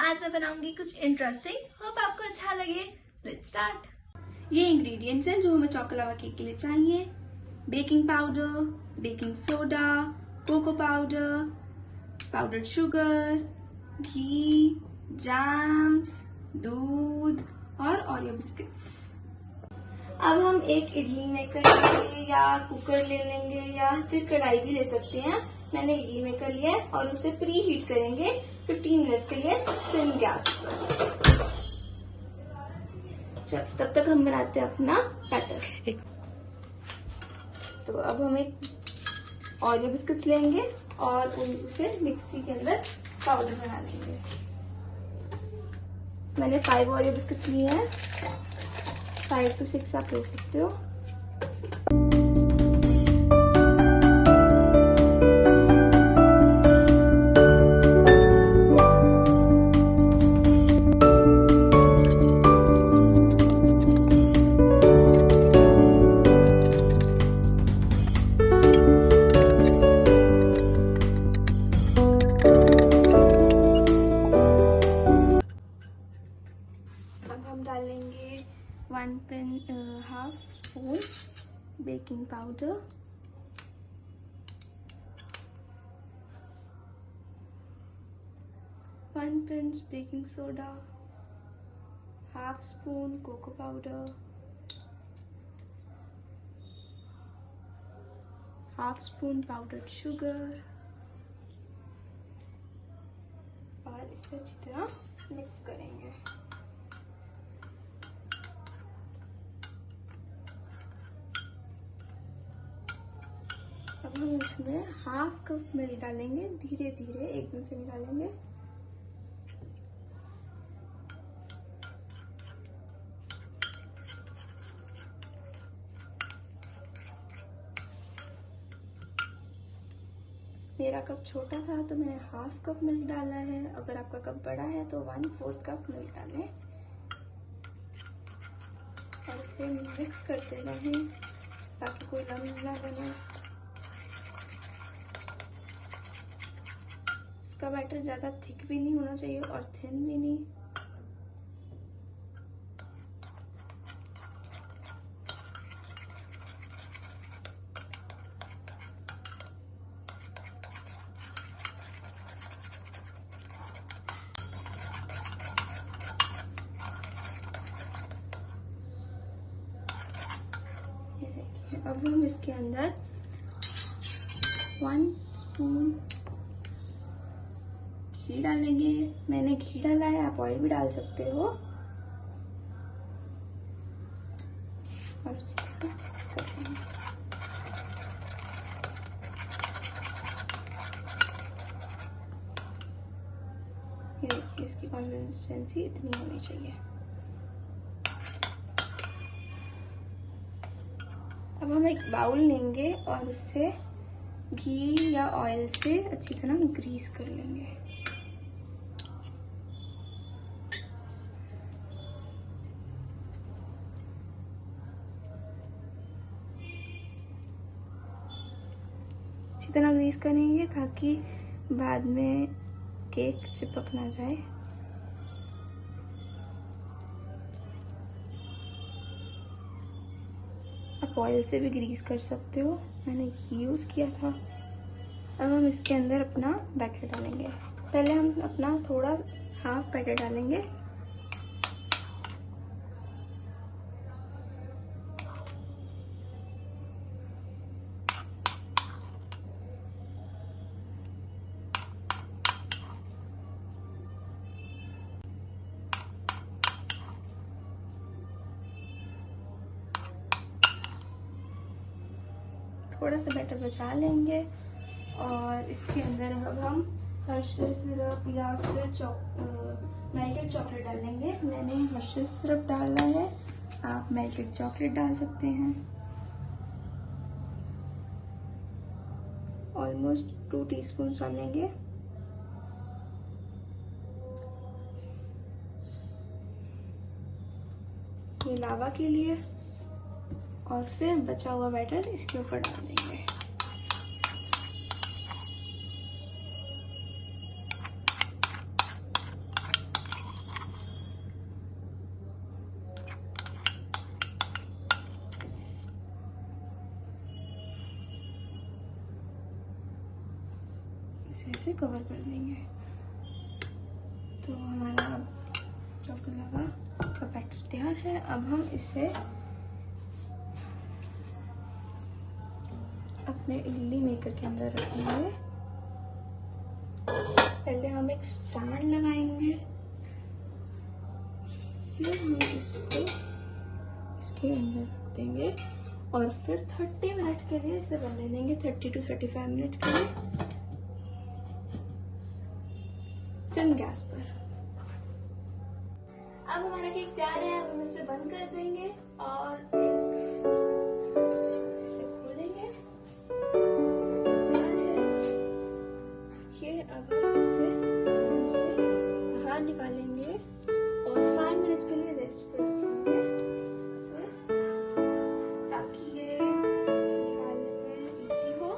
आज मैं बनाऊंगी कुछ इंटरेस्टिंग, होप आपको अच्छा लगे। Let's start. ये इंग्रेडिएंट्स हैं जो हमें चॉको लावा केक के लिए चाहिए। Baking powder, baking soda, cocoa powder, powdered sugar, घी, जैम्स, दूध और ओरियो बिस्किट्स। अब हम एक इडली मेकर लेंगे या कुकर ले लेंगे या फिर कढ़ाई भी ले सकते हैं। मैंने इडली मेकर लिया है और उसे प्री हीट करेंगे 15 मिनट्स के लिए सिम गैस पर। तब तक हम बनाते हैं अपना बैटर। तो अब हम एक ओरियो बिस्किट्स लेंगे और उसे मिक्सी के अंदर पाउडर बना लेंगे। मैंने 5 ओरियो बिस्किट्स लिए हैं, 5 to 6 आप ले सकते हो। अब हम डालेंगे 1/2 spoon baking powder, 1 pinch baking soda, 1/2 spoon cocoa powder, 1/2 spoon powdered sugar और इसे अच्छी तरह मिक्स करेंगे। अब हम इसमें 1/2 कप मिल्क डालेंगे, धीरे धीरे, एकदम से नहीं डालेंगे। मेरा कप छोटा था तो मैंने 1/2 कप मिल्क डाला है। अगर आपका कप बड़ा है तो 1/4 कप मिल्क डालें और इसे मिक्स करते रहें ताकि कोई लम्स ना बने। इसका बैटर ज्यादा थिक भी नहीं होना चाहिए और थिन भी नहीं। ये देखिए, अब हम इसके अंदर 1 स्पून घी डालेंगे। मैंने घी डाला है, आप ऑयल भी डाल सकते हो। और अच्छी तरह मिक्स कर लेंगे। ये देखिए, इसकी कंसिस्टेंसी इतनी होनी चाहिए। अब हम एक बाउल लेंगे और उससे घी या ऑयल से अच्छी तरह ग्रीस कर लेंगे। अच्छी तरह ग्रीस करेंगे ताकि बाद में केक चिपक ना जाए। आप ऑयल से भी ग्रीस कर सकते हो, मैंने घी यूज किया था। अब हम इसके अंदर अपना बैटर डालेंगे। पहले हम अपना थोड़ा 1/2 बैटर डालेंगे। थोड़ा सा बैटर बचा लेंगे और इसके अंदर अब हम हर्षी सिरप या फिर मेल्टेड चॉकलेट डालेंगे। मैंने हर्षी सिरप डाला है, आप मेल्टेड चॉकलेट डाल सकते हैं। ऑलमोस्ट 2 टीस्पून डालेंगे। ये लावा के लिए। और फिर बचा हुआ बैटर इसके ऊपर डाल देंगे। इसे कवर कर देंगे। तो हमारा चॉकलावा का बैटर तैयार है। अब हम इसे अपने इडली मेकर के अंदर रखेंगे। पहले हम एक स्टैंड लगाएंगे, फिर हम इसको इसके अंदर रख देंगे और फिर 30 मिनट के लिए इसे बनने देंगे। 30 to 35 मिनट के लिए सिम गैस पर। अब हमारा केक तैयार है। अब हम इसे बंद कर देंगे और इसे खोलेंगे। तैयार है ये। अब हम इसे आराम से बाहर निकालेंगे और 5 मिनट के लिए रेस्ट पर रखेंगे इसे, ताकि ये निकालने में इजी हो।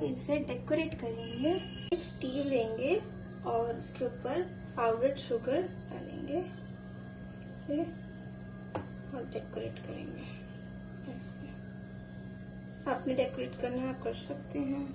इसे डेकोरेट करेंगे। एक स्टीम लेंगे और उसके ऊपर पाउडर्ड शुगर डालेंगे इसे और डेकोरेट करेंगे ऐसे। आपने डेकोरेट करना है आप कर सकते हैं।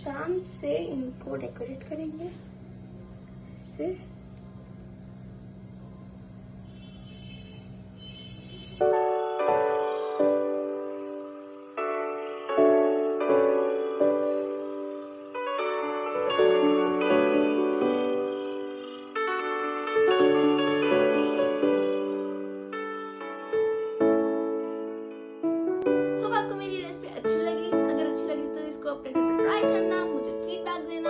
चांद से इनको डेकोरेट करेंगे ऐसे। होप आपको मेरी रेसिपी अच्छी लगी। अगर अच्छी लगी तो इसको अपने घर पे ट्राई करना, मुझे फीडबैक देना।